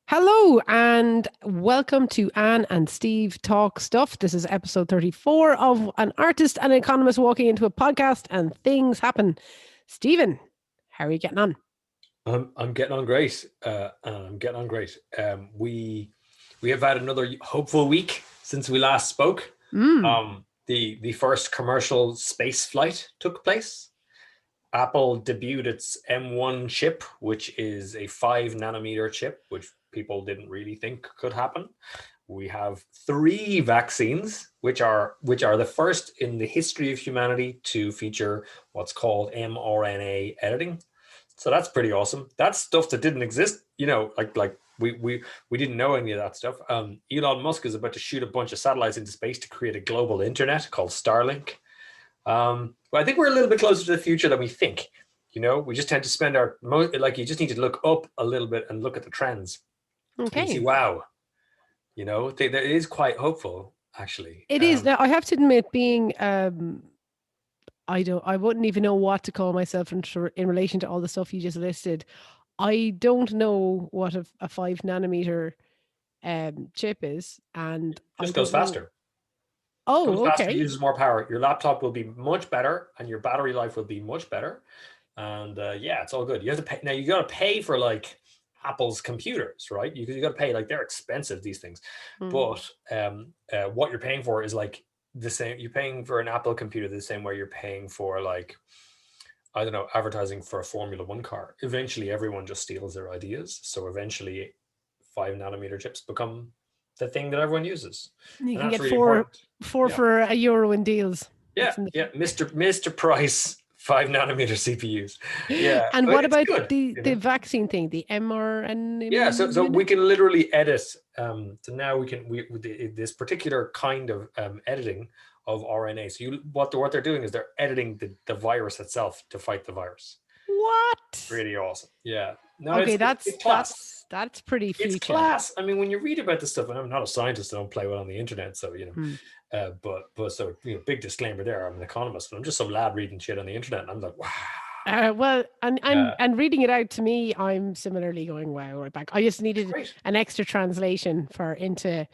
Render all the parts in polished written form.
Hello and welcome to Anne and Steve Talk Stuff. This is episode 34 of An Artist and an Economist Walking into a Podcast and Things Happen. Stephen, how are you getting on? I'm getting on great. I'm getting on great. We have had another hopeful week since we last spoke. The first commercial space flight took place. Apple debuted its M1 chip, which is a 5 nanometer chip, which people didn't really think could happen. We have 3 vaccines, which are the first in the history of humanity to feature what's called mRNA editing. So that's pretty awesome. That's stuff that didn't exist, like we didn't know any of that stuff. Elon Musk is about to shoot a bunch of satellites into space to create a global internet called Starlink. But I think we're a little bit closer to the future than we think. We just tend to spend you just need to look up a little bit and look at the trends. Okay. And you see, wow, it is quite hopeful, actually. It is. Now, I have to admit, being I wouldn't even know what to call myself in relation to all the stuff you just listed. I don't know what a 5 nanometer chip is, and Just goes faster. Oh, goes faster, okay. uses more power. Your laptop will be much better, and your battery life will be much better. And it's all good. You have to pay now. You got to pay for like Apple's computers, right? You got to pay, like, they're expensive, these things. But what you're paying for is like the same. You're paying for an Apple computer the same way you're paying for, like, I don't know, advertising for a Formula One car. Eventually, everyone just steals their ideas. So eventually, 5 nanometer chips become the thing that everyone uses. You and can that's get really four important. for €1 in deals. Yeah, Mr. Price 5 nanometer CPUs. Yeah. And what about good, the vaccine thing, the mRNA? Yeah, so we can literally edit. So now this particular kind of editing of RNA. So what they're doing is they're editing the virus itself to fight the virus. What? Really awesome. Yeah. No, Okay, it's class. That's pretty future. It's class. I mean, when you read about this stuff, and I'm not a scientist, I don't play well on the internet, so but so big disclaimer there. I'm an economist, but I'm just some lad reading shit on the internet, and I'm like, wow. Well, and reading it out to me, I'm similarly going wow right back. I just needed an extra translation into.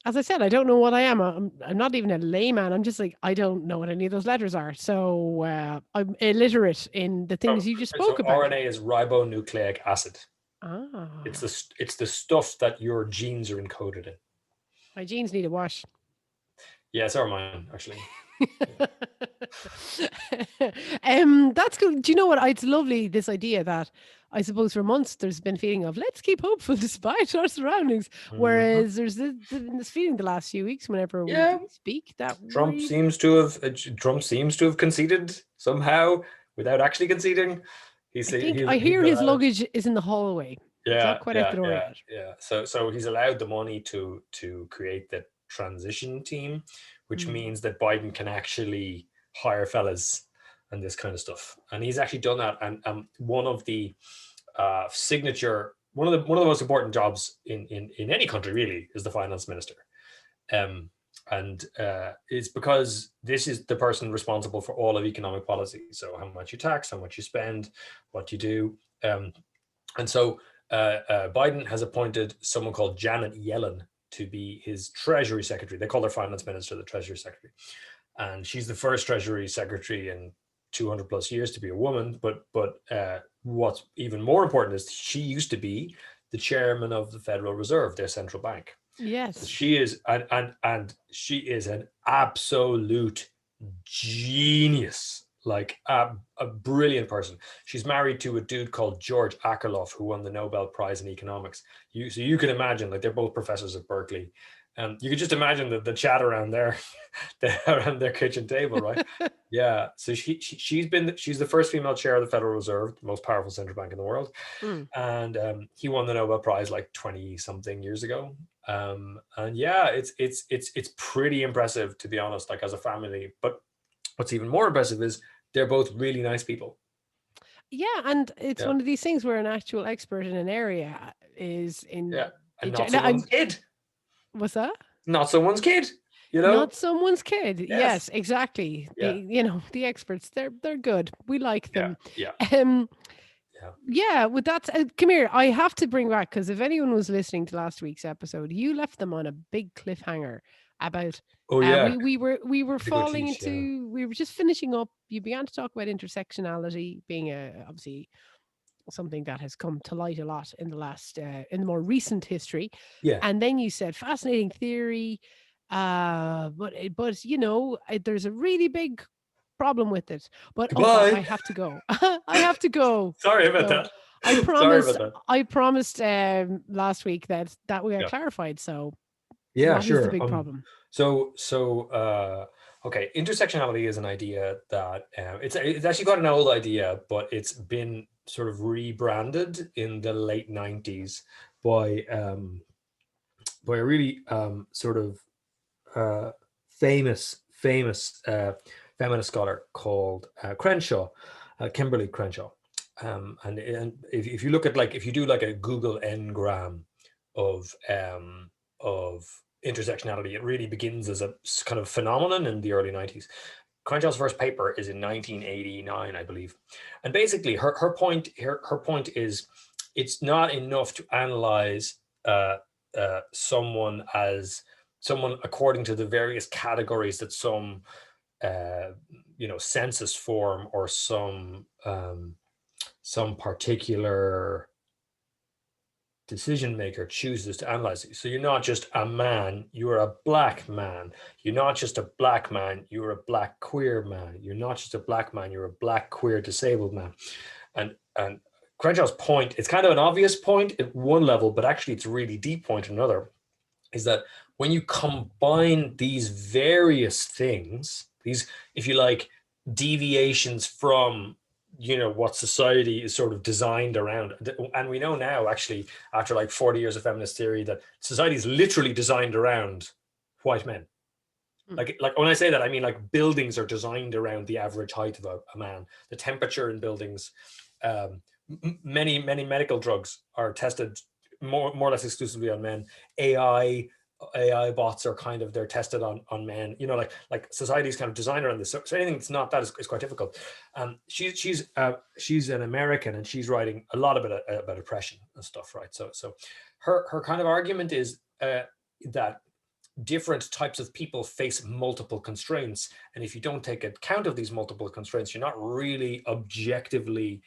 As I said, I don't know what I am. I'm not even a layman. I'm just like, I don't know what any of those letters are. So I'm illiterate in the things you just spoke about. RNA is ribonucleic acid. Ah. It's the stuff that your genes are encoded in. My genes need a wash. Yeah, so are mine, actually. That's good. Do you know what? It's lovely, this idea that I suppose for months there's been a feeling of let's keep hopeful despite our surroundings. Whereas there's been this feeling the last few weeks whenever we speak that Trump seems to have conceded somehow without actually conceding. I hear his luggage is in the hallway. Yeah, it's not quite out the door yet. Yeah. So he's allowed the money to create the transition team, which means that Biden can actually hire fellas and this kind of stuff. And he's actually done that. And one of the one of the most important jobs in any country really is the finance minister. And it's because this is the person responsible for all of economic policy. So how much you tax, how much you spend, what you do. And so Biden has appointed someone called Janet Yellen to be his Treasury Secretary. They call their finance minister the Treasury Secretary. And she's the first Treasury Secretary in 200 plus years to be a woman. But what's even more important is she used to be the chairman of the Federal Reserve, their central bank. Yes. So she is, and she is an absolute genius. Like a brilliant person. She's married to a dude called George Akerlof, who won the Nobel Prize in economics. So you can imagine, like, they're both professors at Berkeley. You could just imagine the chat around their kitchen table, right? Yeah. So she's the first female chair of the Federal Reserve, the most powerful central bank in the world. And he won the Nobel Prize like 20 something years ago. And yeah, it's pretty impressive, to be honest, like, as a family. But what's even more impressive is they're both really nice people. Yeah, and it's one of these things where an actual expert in an area is in. Yeah, and not someone's kid. What's that? Not someone's kid. Not someone's kid. Yes, exactly. Yeah. The experts, they're good. We like them. Yeah. Yeah, with that, come here. I have to bring back, because if anyone was listening to last week's episode, you left them on a big cliffhanger about Oh yeah, we were to go falling teach. Yeah, into, we were just finishing up. You began to talk about intersectionality being obviously something that has come to light a lot in the last in the more recent history, yeah. and then you said fascinating theory, but there's a really big problem with it. But oh god, I Goodbye. have to go. I have to go. Sorry about So that. I Sorry about promised that. I promised last week that we got Yeah. clarified. So Yeah, what is the sure. big problem? Okay, intersectionality is an idea that it's actually got an old idea, but it's been sort of rebranded in the late 90s by a really sort of famous feminist scholar called Crenshaw, Kimberly Crenshaw. And if you look at, like, if you do like a Google Ngram of intersectionality, it really begins as a kind of phenomenon in the early 90s. Crenshaw's first paper is in 1989, I believe. And basically her point is, it's not enough to analyze someone according to the various categories that some census form or some particular decision maker chooses to analyze it. So you're not just a man, you're a black man. You're not just a black man, you're a black queer man. You're not just a black man, you're a black queer disabled man. And Crenshaw's point, it's kind of an obvious point at one level, but actually it's a really deep point at another, is that when you combine these various things, these, if you like, deviations from what society is sort of designed around, and we know now, actually, after like 40 years of feminist theory, that society is literally designed around white men. Like when I say that, I mean, like, buildings are designed around the average height of a man. The temperature in buildings, many medical drugs are tested more or less exclusively on men. AI bots are kind of, they're tested on men. Like society's kind of designed around this. So anything that's not that is quite difficult. She's an American, and she's writing a lot about oppression and stuff, right? So her kind of argument is that different types of people face multiple constraints, and if you don't take account of these multiple constraints, you're not really objectively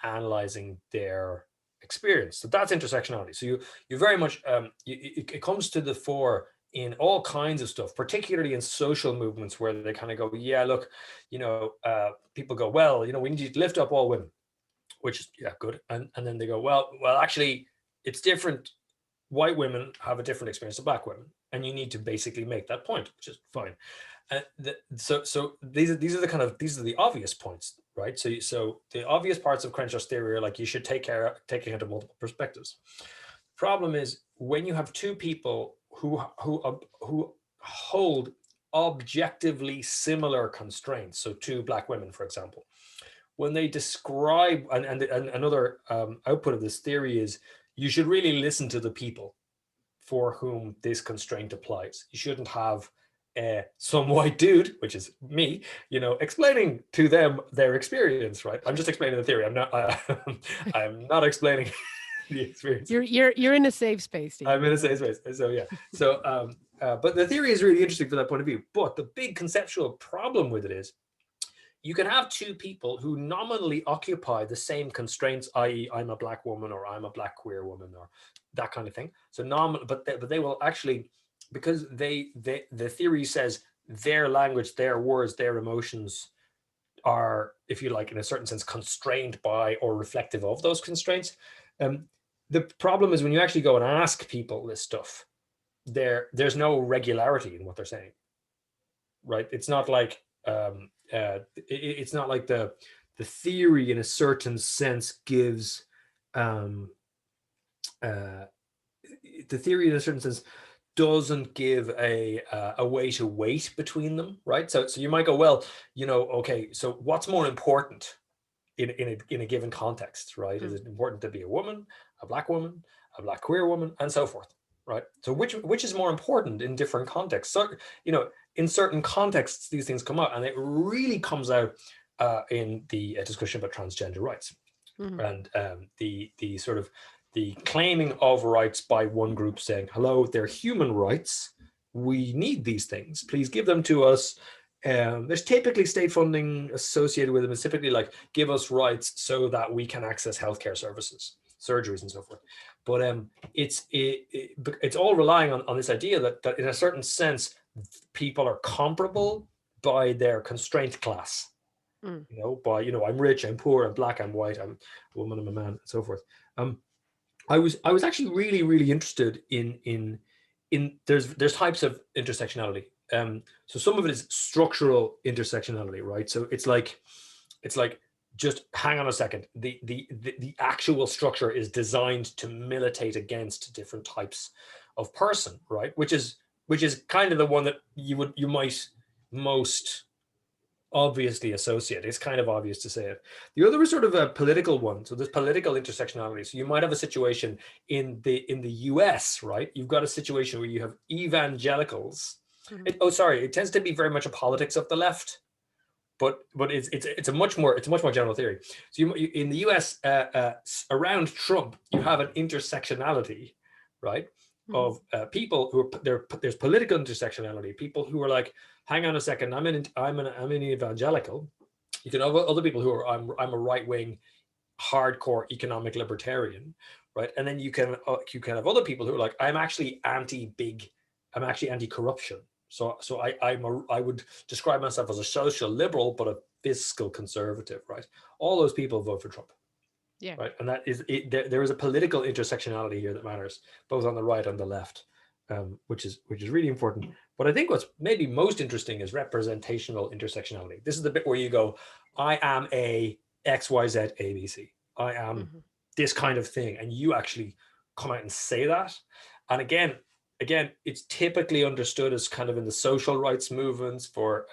analyzing their experience. So that's intersectionality. So you very much it comes to the fore in all kinds of stuff, particularly in social movements, where they kind of go, yeah, look, people go, well, we need you to lift up all women, which is, yeah, good. And then they go, well, actually, it's different. White women have a different experience than black women, and you need to basically make that point, which is fine. So these are the obvious points, right? So the obvious parts of Crenshaw's theory are like, you should take account of multiple perspectives. Problem is, when you have two people who hold objectively similar constraints, so two black women, for example, when they describe, and another output of this theory is, you should really listen to the people for whom this constraint applies. You shouldn't have some white dude, which is me, explaining to them their experience, right? I'm just explaining the theory. I'm not explaining the experience. You're in a safe space, Steve. I'm in a safe space. So yeah. So but the theory is really interesting from that point of view. But the big conceptual problem with it is, you can have two people who nominally occupy the same constraints, i.e., I'm a black woman, or I'm a black queer woman, or that kind of thing. So but they will actually, because the theory says their language, their words, their emotions are, if you like, in a certain sense, constrained by or reflective of those constraints. The problem is, when you actually go and ask people this stuff, there's no regularity in what they're saying, right? It's not like it's not like the theory, in a certain sense, gives the theory, in a certain sense, doesn't give a way to weight between them, right? So you might go, well, okay, so what's more important in a given context, right? Is it important to be a woman, a black queer woman, and so forth, right? So which is more important in different contexts? So in certain contexts, these things come out, and it really comes out in the discussion about transgender rights. and the sort of the claiming of rights by one group saying, hello, they're human rights, we need these things, please give them to us. There's typically state funding associated with them. It's typically like, give us rights so that we can access healthcare services, surgeries and so forth. But it's all relying on this idea that in a certain sense, people are comparable by their constraint class. You know, by, you know, I'm rich, I'm poor, I'm black, I'm white, I'm a woman, I'm a man, and so forth. I was actually really interested in there's types of intersectionality. So some of it is structural intersectionality, right? So it's like just hang on a second. The actual structure is designed to militate against different types of person, right? Which is kind of the one that you might most obviously associate. It's kind of obvious to say it. The other is sort of a political one. So there's political intersectionality. So you might have a situation in the US, right? You've got a situation where you have evangelicals. It tends to be very much a politics of the left, but it's a much more general theory. So in the US, around Trump, you have an intersectionality, right? Of people who are there's political intersectionality. People who are like, hang on a second, I'm an evangelical. You can have other people who are I'm a right wing, hardcore economic libertarian, right? And then you can have other people who are like, I'm actually anti-corruption. So I would describe myself as a social liberal, but a fiscal conservative, right? All those people vote for Trump. Yeah. Right. And that is it. There is a political intersectionality here that matters, both on the right and the left, which is really important. But I think what's maybe most interesting is representational intersectionality. This is the bit where you go, I am a XYZ ABC. I am this kind of thing. And you actually come out and say that. And again, it's typically understood as kind of in the social rights movements for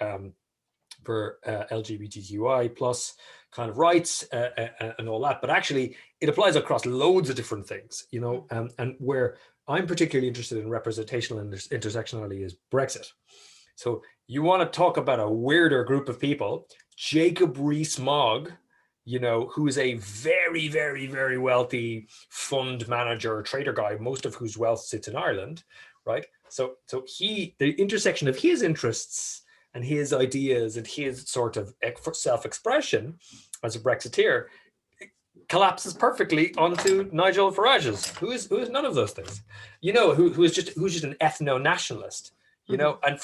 LGBTQI plus kind of rights and all that, but actually it applies across loads of different things, you know, and where I'm particularly interested in representational intersectionality is Brexit. So you want to talk about a weirder group of people, Jacob Rees-Mogg, you know, who is a very, very, very wealthy fund manager, trader guy, most of whose wealth sits in Ireland, right? So the intersection of his interests and his ideas and his sort of self-expression as a Brexiteer collapses perfectly onto Nigel Farage's, who is none of those things, you know, who's just an ethno-nationalist, you know, and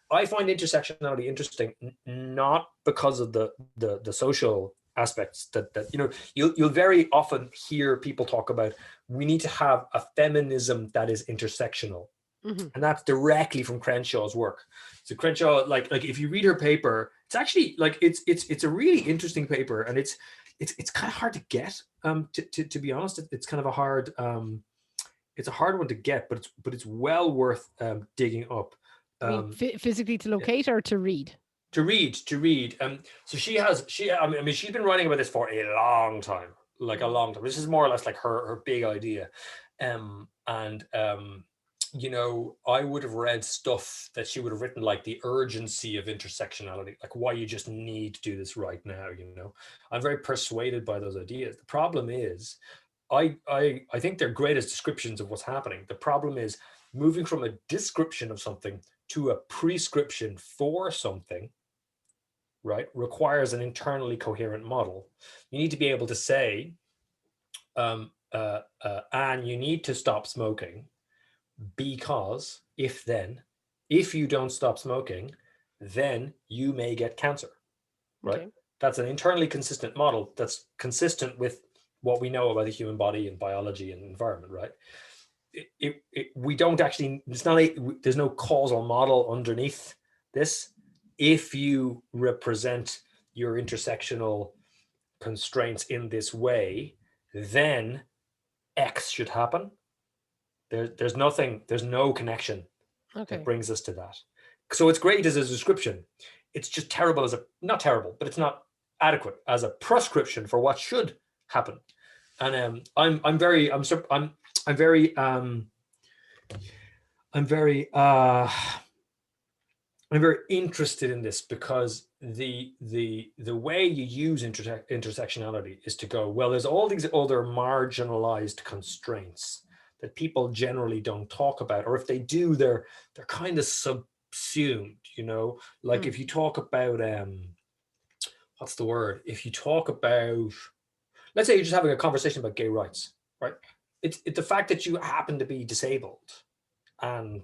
I find intersectionality interesting, not because of the social aspects that you know, you'll very often hear people talk about, we need to have a feminism that is intersectional. And that's directly from Crenshaw's work. So Crenshaw, like if you read her paper, it's actually like it's a really interesting paper, and it's kind of hard to get. To be honest, it's kind of a hard it's a hard one to get, but it's well worth digging up. Physically to locate or to read? To read. So I mean, she's been writing about this for a long time, like a long time. This is more or less like her big idea, you know, I would have read stuff that she would have written, like the urgency of intersectionality, like why you just need to do this right now. You know, I'm very persuaded by those ideas. The problem is, I think they're great as descriptions of what's happening. The problem is moving from a description of something to a prescription for something, right, requires an internally coherent model. You need to be able to say, Anne, you need to stop smoking, because if you don't stop smoking, then you may get cancer, right? Okay. That's an internally consistent model that's consistent with what we know about the human body and biology and environment, right? We don't actually, there's no causal model underneath this. If you represent your intersectional constraints in this way, then X should happen. There's no connection that brings us to that. So it's great as a description. It's just terrible not terrible, but it's not adequate as a prescription for what should happen. And I'm very interested in this because the way you use intersectionality is to go, well, there's all these other marginalized constraints that people generally don't talk about, or if they do, they're kind of subsumed, you know, like if you talk about what's the word, if you talk about, let's say you're just having a conversation about gay rights, right? It's the fact that you happen to be disabled and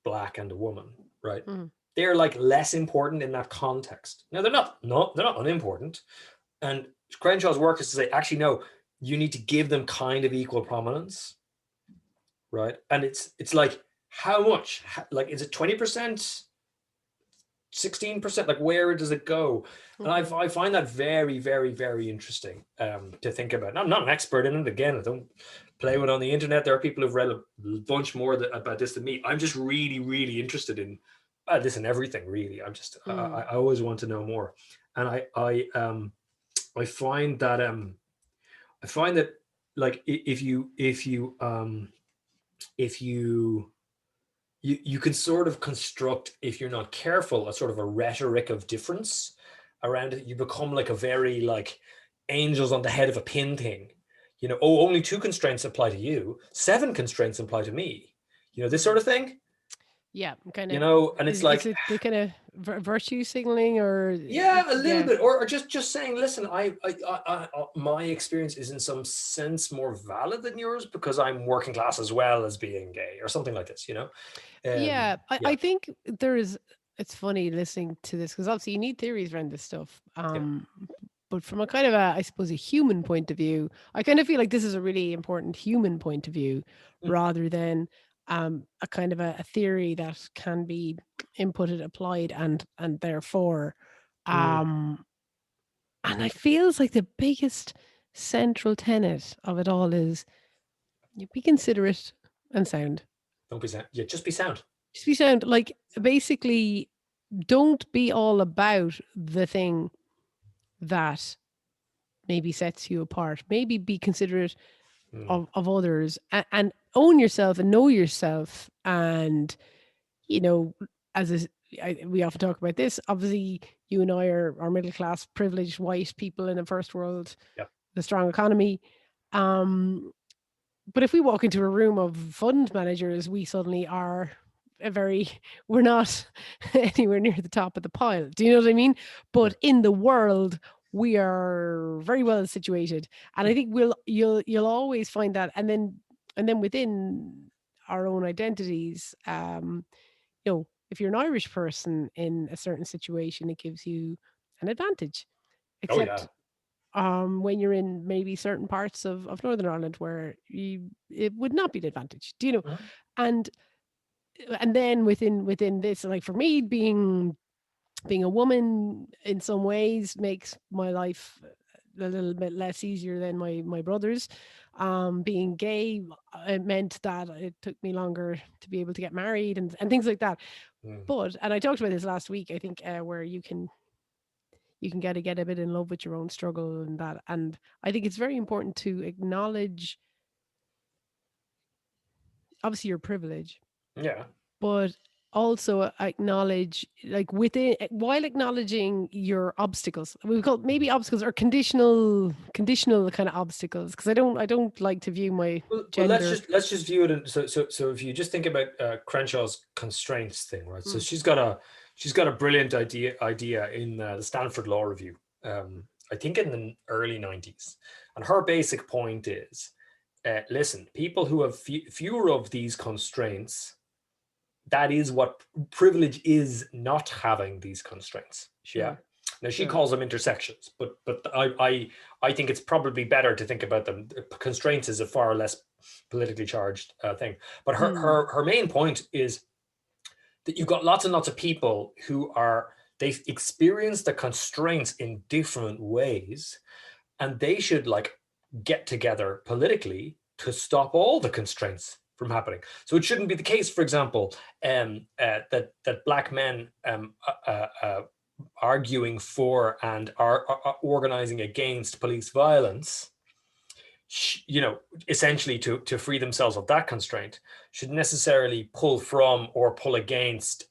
black and a woman, right? They're like less important in that context. Now they're not unimportant. And Crenshaw's work is to say, actually, no, you need to give them kind of equal prominence, right? And it's like, how much? Like, is it 20%, 16%? Like, where does it go? And I find that very, very, very interesting to think about. And I'm not an expert in it. Again, I don't play with it on the internet. There are people who've read a bunch more about this than me. I'm just really, really interested in this and everything, really. I'm just I always want to know more. And I find that like if you can sort of construct, if you're not careful, a sort of a rhetoric of difference around it. You become like a very like angels on the head of a pin thing, you know. Oh, only 2 constraints apply to you, 7 constraints apply to me, you know, this sort of thing. Yeah, kind of, you know, and it's like, is it the kind of virtue signaling, or yeah, a little bit, or just saying, listen, I my experience is in some sense more valid than yours because I'm working class as well as being gay, or something like this, you know. Yeah, I think there is. It's funny listening to this because obviously you need theories around this stuff. But from a kind of I suppose, a human point of view, I kind of feel like this is a really important human point of view rather than a kind of a theory that can be inputted, applied, and therefore, and I feels like the biggest central tenet of it all is you be considerate and sound. Don't be sound. Yeah, just be sound. Just be sound. Like, basically, don't be all about the thing that maybe sets you apart. Maybe be considerate of others, and own yourself and know yourself. And, you know, we often talk about this. Obviously, you and I are middle class, privileged white people in a first world, the strong economy. But if we walk into a room of fund managers, we suddenly are we're not anywhere near the top of the pile. Do you know what I mean? But in the world, we are very well situated. And I think you'll always find that. And then within our own identities, if you're an Irish person in a certain situation, it gives you an advantage. Except when you're in maybe certain parts of Northern Ireland where it would not be an advantage. Do you know? And then within this, like for me, being a woman in some ways makes my life a little bit less easier than my brothers. Being gay, it meant that it took me longer to be able to get married and things like that. But, and I talked about this last week, I think, where you can get a bit in love with your own struggle and that. And I think it's very important to acknowledge, obviously, your privilege. Yeah. But also acknowledge, like, within, while acknowledging your obstacles, we call maybe obstacles or conditional kind of obstacles, because I don't like to view my gender. Well, let's just view it. So if you just think about Crenshaw's constraints thing, right? So she's got a brilliant idea in the Stanford Law Review, I think in the early 90s, and her basic point is, listen, people who have fewer of these constraints, that is what privilege is, not having these constraints. Sure. Yeah. Now she calls them intersections, but I think it's probably better to think about them. Constraints is a far less politically charged thing. But her main point is that you've got lots and lots of people who they've experienced the constraints in different ways, and they should like get together politically to stop all the constraints from happening. So it shouldn't be the case, for example, that black men arguing for and are organizing against police violence, you know, essentially to free themselves of that constraint, should necessarily pull from or pull against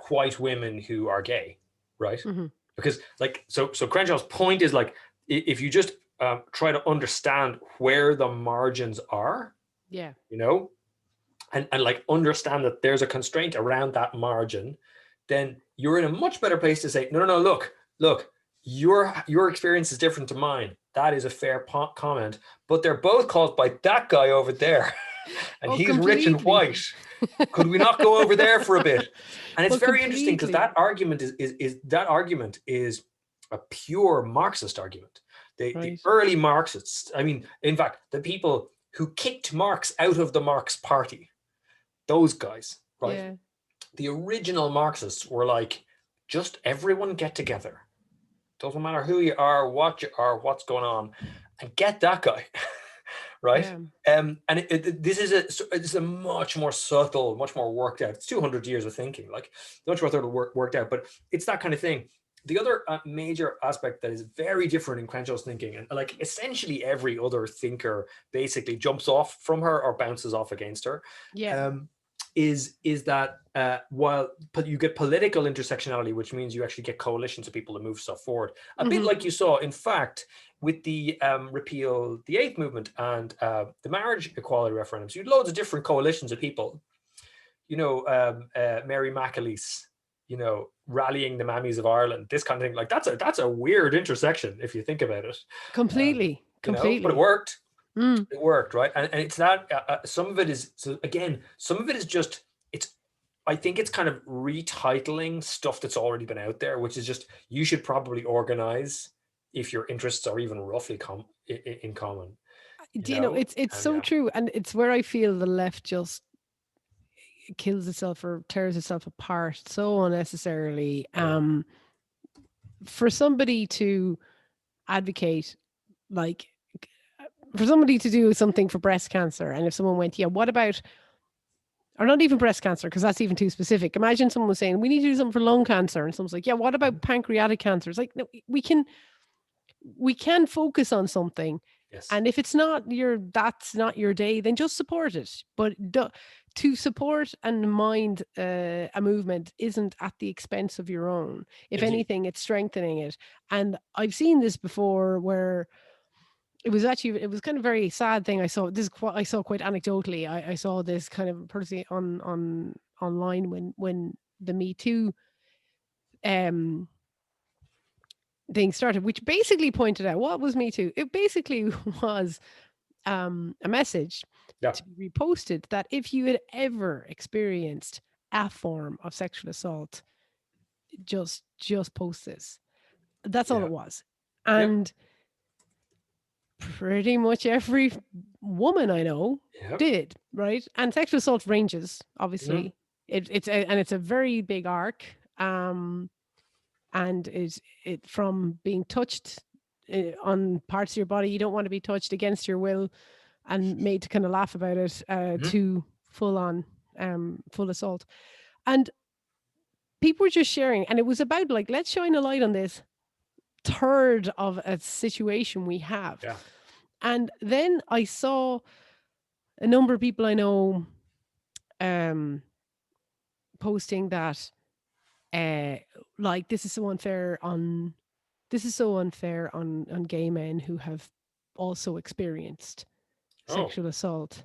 white women who are gay. right? Mhm. Because like so Crenshaw's point is like if you just try to understand where the margins are, Yeah. you know, and like understand that there's a constraint around that margin, then you're in a much better place to say, no, look, your experience is different to mine. That is a fair comment, but they're both caused by that guy over there, and Oh, he's rich and completely. white. Could we not go over there for a bit? And it's Well, very interesting because completely. that argument is a pure Marxist argument. The Right. early Marxists, I mean, in fact, the people who kicked Marx out of the Marx Party, those guys, right? Yeah. The original Marxists were like, just everyone get together. Doesn't matter who you are, what you are, what's going on, and get that guy, right? Yeah. And it's a much more subtle, much more worked out. It's 200 years of thinking, like much more subtle worked out, but it's that kind of thing. The other major aspect that is very different in Crenshaw's thinking, and like essentially every other thinker basically jumps off from her or bounces off against her, Yeah. is that while you get political intersectionality, which means you actually get coalitions of people to move stuff forward, a bit like you saw, in fact, with the repeal the eighth movement and the marriage equality referendums. You had loads of different coalitions of people, Mary McAleese, rallying the mammies of Ireland, this kind of thing. Like that's a weird intersection if you think about it. Completely. But it Completely. worked. Mm. It worked, right? And it's that some of it is, so again, some of it is just, I think it's kind of retitling stuff that's already been out there, which is just, you should probably organize if your interests are even roughly in common, Do you know, it's and so true, and it's where I feel the left just kills itself or tears itself apart so unnecessarily. yeah, For somebody to advocate, like, for somebody to do something for breast cancer, and if someone went, yeah, what about, or not even breast cancer, because that's even too specific. Imagine someone was saying, we need to do something for lung cancer, and someone's like, yeah, what about pancreatic cancer? It's like, no, we can focus on something, yes, and if it's not that's not your day, then just support it. But to support and mind a movement isn't at the expense of your own. If indeed, anything, it's strengthening it. And I've seen this before, where it was kind of very sad thing. I saw this. I saw quite anecdotally. I saw this kind of person on online when the Me Too um thing started, which basically pointed out, what was Me Too? It basically was a message yeah, to be reposted that if you had ever experienced a form of sexual assault, just post this. That's all yeah, it was. yeah, And pretty much every woman I know yeah, did, right? And sexual assault ranges, mhm, obviously. It's a very big arc. And it from being touched on parts of your body you don't want to be touched against your will and made to kind of laugh about it, mhm, to full on full assault. And people were just sharing, and it was about, like, let's shine a light on this third of a situation we have. yeah, And then I saw a number of people I know um posting that, uh like, this is so unfair on gay men who have also experienced oh, sexual assault,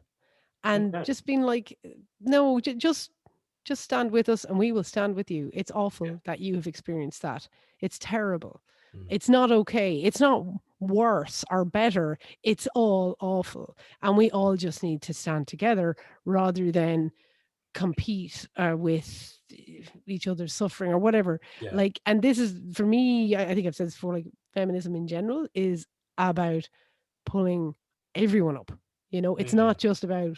and okay, just being like, no, just stand with us and we will stand with you. It's yeah, awful that you have experienced that. It's terrible. mm, It's not okay. It's not worse or better. It's all awful. And we all just need to stand together rather than compete with each other's suffering or whatever. yeah, Like, and this is, for me, I think I've said this before, like, feminism in general is about pulling everyone up. It's mm, not just about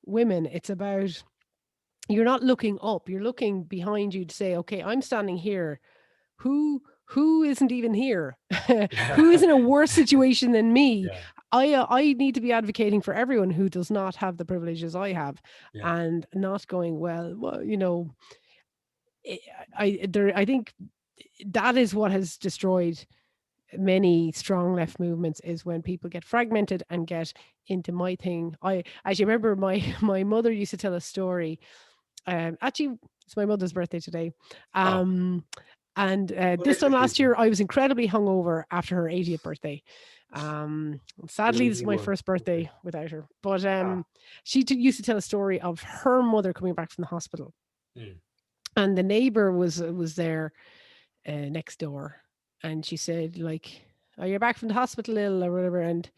women. It's about, you're not looking up, you're looking behind you to say, okay, I'm standing here. Who isn't even here? Who is yeah, in a worse situation than me? yeah, I need to be advocating for everyone who does not have the privileges I have, yeah, and not going, well, I think that is what has destroyed many strong left movements, is when people get fragmented and get into my thing. I actually remember my mother used to tell a story. Actually, it's my mother's birthday today. oh, Um, And What this age time was she? last year, I was incredibly hungover after her 80th birthday. Sadly, this is Lucky my one. first birthday without her. But Ah. she used to tell a story of her mother coming back from the hospital, Mm. and the neighbor was there next door, and she said, like, "Oh, you're back from the hospital, Lil, or whatever." And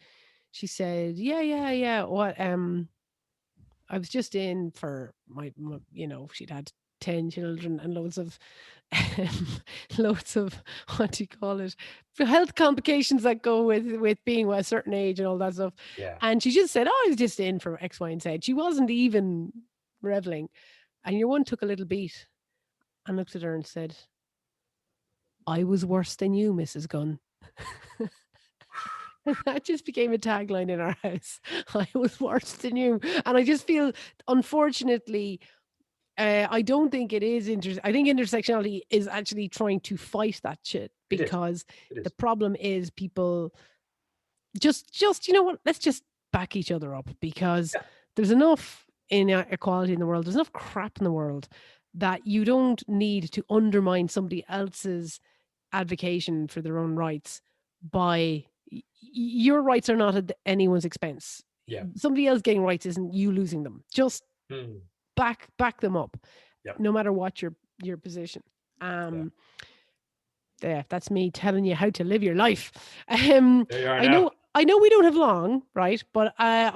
she said, "Yeah, yeah, yeah. What? I was just in for my she'd had 10 children and loads of loads of what do you call it, health complications that go with being a certain age and all that stuff." Yeah. And she just said, "Oh, I was just in for X, Y, and Z." She wasn't even reveling. And your one took a little beat and looked at her and said, "I was worse than you, Mrs. Gunn." And that just became a tagline in our house. I was worse than you. And I just feel, unfortunately, I don't think it is I think intersectionality is actually trying to fight that shit, It is. because It the is. problem is people just you know what? Let's just back each other up, because Yeah. there's enough inequality in the world. There's enough crap in the world that you don't need to undermine somebody else's advocacy for their own rights by your rights are not at anyone's expense. Yeah. Somebody else getting rights isn't you losing them. Just Mm. back them up, Yeah. no matter what your position. Yeah. Yeah, that's me telling you how to live your life. There you are I now. know we don't have long, right? But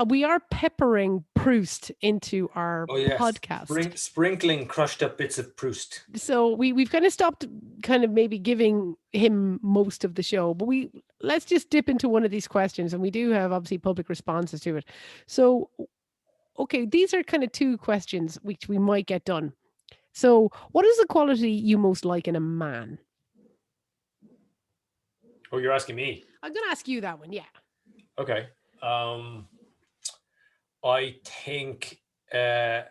we are peppering Proust into our Oh yes, podcast. sprinkling crushed up bits of Proust. So we've kind of stopped kind of maybe giving him most of the show, but let's just dip into one of these questions, and we do have obviously public responses to it. So okay, these are kind of two questions which we might get done. So what is the quality you most like in a man? Oh, you're asking me. I'm going to ask you that one. Yeah. Okay. Um, I think uh,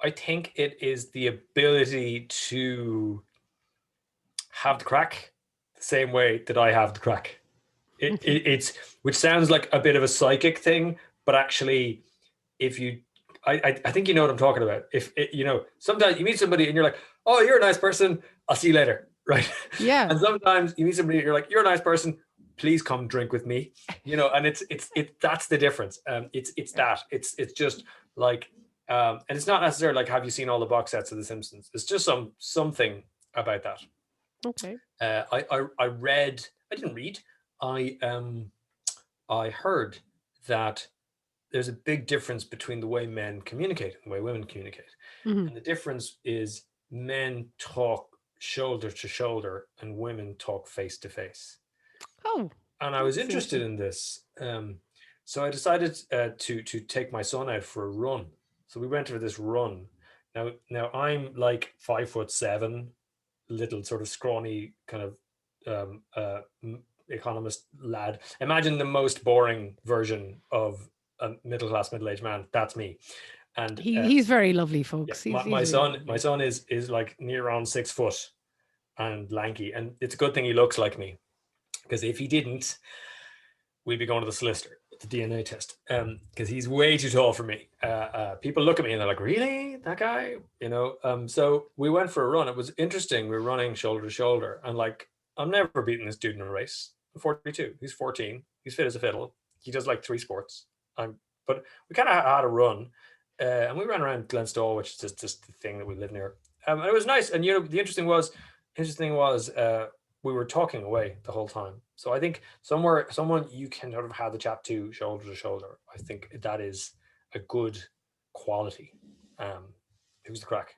I think it is the ability to have the crack the same way that I have the crack. It's which sounds like a bit of a psychic thing, but actually, if you, I think you know what I'm talking about. If sometimes you meet somebody and you're like, oh, you're a nice person, I'll see you later, right? Yeah. And sometimes you meet somebody and you're like, you're a nice person, please come drink with me, and it's that's the difference. It's just like, and it's not necessarily like, have you seen all the box sets of The Simpsons? It's just something about that. Okay. I read, I didn't read, I heard that there's a big difference between the way men communicate and the way women communicate. Mm-hmm. And the difference is men talk shoulder to shoulder and women talk face to face. Oh. And I was interested in this. So I decided to take my son out for a run. So we went for this run. Now I'm like 5'7", little sort of scrawny kind of economist lad. Imagine the most boring version of a middle-aged man. That's me. And he's very lovely, yeah, folks. my He's son, really my son is like near on 6 foot and lanky, and it's a good thing he looks like me, because if he didn't, we'd be going to the solicitor with the DNA test, because he's way too tall for me. People look at me and they're like, really, that guy, so we went for a run. It was interesting. We were running shoulder to shoulder, and like, I'm never beating this dude in a race. I'm 42, he's 14, he's fit as a fiddle, he does like 3 sports. But we kind of had a run, and we ran around Glenstall, which is just the thing that we live near, and it was nice. And the interesting was we were talking away the whole time. So I think someone you can sort of have the chat to shoulder. I think that is a good quality. Who's the crack?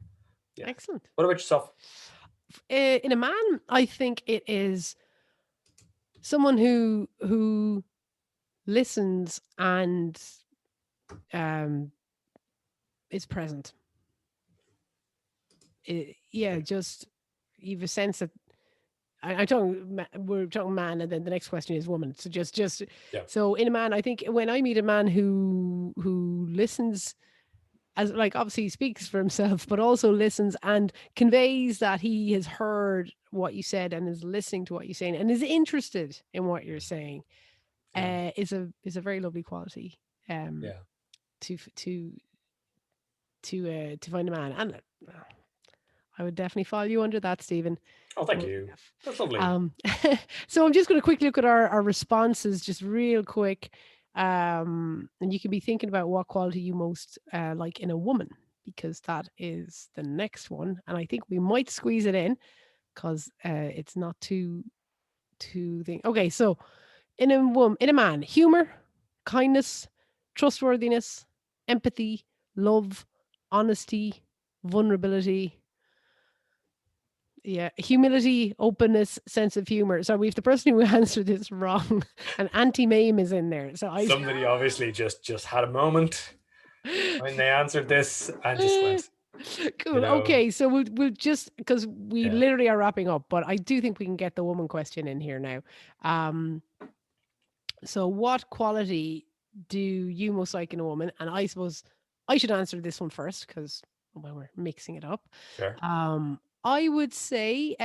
Yeah. excellent. What about yourself? In a man, I think it is someone who listens and is present. Just you have a sense that we're talking man, and then the next question is woman. So just Yeah. so in a man, I think when I meet a man who listens, as like obviously speaks for himself, but also listens and conveys that he has heard what you said and is listening to what you're saying and is interested in what you're saying, is a very lovely quality. Yeah. To find a man, and I would definitely follow you under that, Stephen. Oh, thank you. That's lovely. So I'm just going to quickly look at our responses just real quick. And you can be thinking about what quality you most like in a woman, because that is the next one. And I think we might squeeze it in because it's not too thing. Okay, so in a man, humor, kindness, trustworthiness, empathy, love, honesty, vulnerability. Yeah, humility, openness, sense of humor. So we have the person who answered this wrong, and Auntie Mame is in there. So Somebody obviously just had a moment when they answered this and just went. Cool. You know, okay, so we'll just, because we Yeah. literally are wrapping up, but I do think we can get the woman question in here now. So what quality do you most like in a woman? And I suppose I should answer this one first because when we're mixing it up. Sure. I would say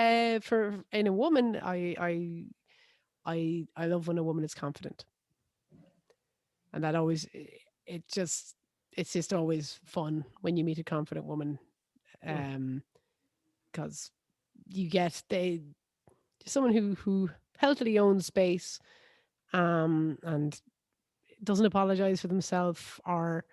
for in a woman, I love when a woman is confident, and that always it's just always fun when you meet a confident woman, because you get someone who healthily owns space, and doesn't apologize for themselves or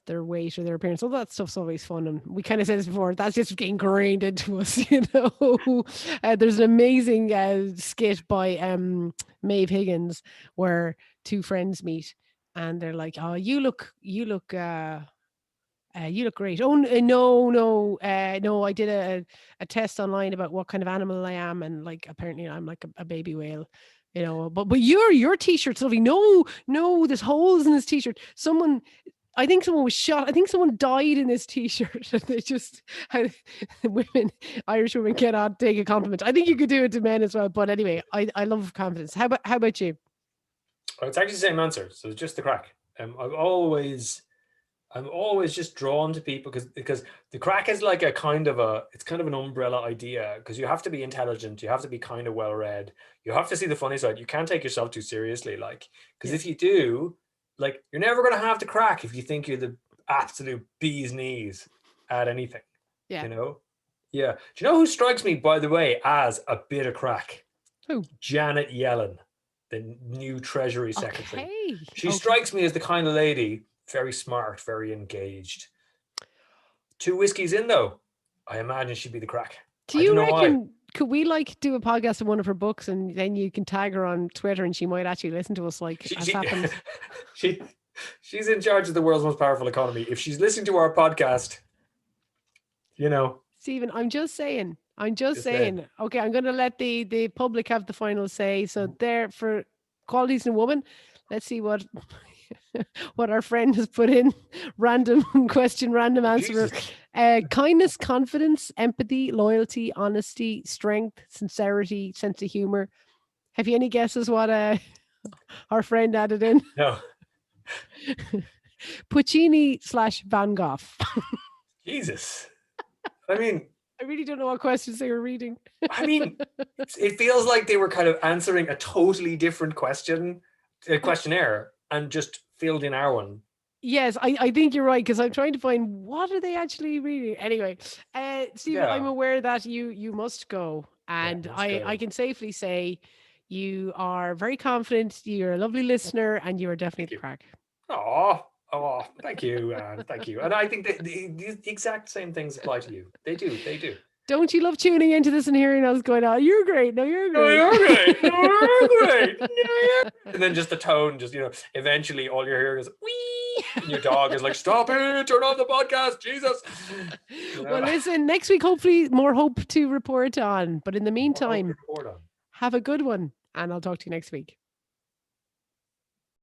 their weight or their appearance. All that stuff's always fun. And we kind of said this before, that's just ingrained into us, you know. There's an amazing skit by Maeve Higgins where two friends meet and they're like, oh, you look great. Oh, no. I did a test online about what kind of animal I am. And like, apparently I'm like a baby whale, you know, but your t-shirt's lovely. No, there's holes in this t-shirt. I think someone was shot. I think someone died in this t-shirt. They just, Irish women cannot take a compliment. I think you could do it to men as well. But anyway, I love confidence. How about you? Oh, it's actually the same answer. So it's just the crack. I'm always just drawn to people because the crack is like it's kind of an umbrella idea, because you have to be intelligent, you have to be kind of well read, you have to see the funny side, you can't take yourself too seriously, like, because if you do, like, you're never going to have the crack if you think you're the absolute bee's knees at anything. Yeah. You know? Yeah. Do you know who strikes me, by the way, as a bit of crack? Who? Janet Yellen, the new Treasury Secretary. Okay. She strikes me as the kind of lady, very smart, very engaged. 2 whiskeys in, though, I imagine she'd be the crack. Do you reckon, could we like do a podcast of one of her books and then you can tag her on Twitter and she might actually listen to us, like as happens? She's in charge of the world's most powerful economy. If she's listening to our podcast, you know. Stephen, I'm just saying. Okay, I'm going to let the public have the final say. So there, for qualities in a woman, let's see what our friend has put in. Random question, random answer. Kindness, confidence, empathy, loyalty, honesty, strength, sincerity, sense of humor. Have you any guesses what our friend added in? No. Puccini / Van Gogh. Jesus. I mean, I really don't know what questions they were reading. I mean, it feels like they were kind of answering a totally different questionnaire and just filled in our one. Yes, I think you're right, because I'm trying to find what are they actually reading. Anyway, Stephen, I'm aware that you must go, and I can safely say you are very confident. You're a lovely listener, and you are definitely the crack. Oh, thank you, thank you. And I think that the exact same things apply to you. They do. Don't you love tuning into this and hearing us going, "Oh, you're great. No, you're great. No, you're great. No, you're great." And then just the tone, just, eventually all you're hearing is wee. And your dog is like, "Stop it! Turn off the podcast, Jesus." Well, listen. Next week, hopefully, more hope to report on. But in the meantime, have a good one, and I'll talk to you next week.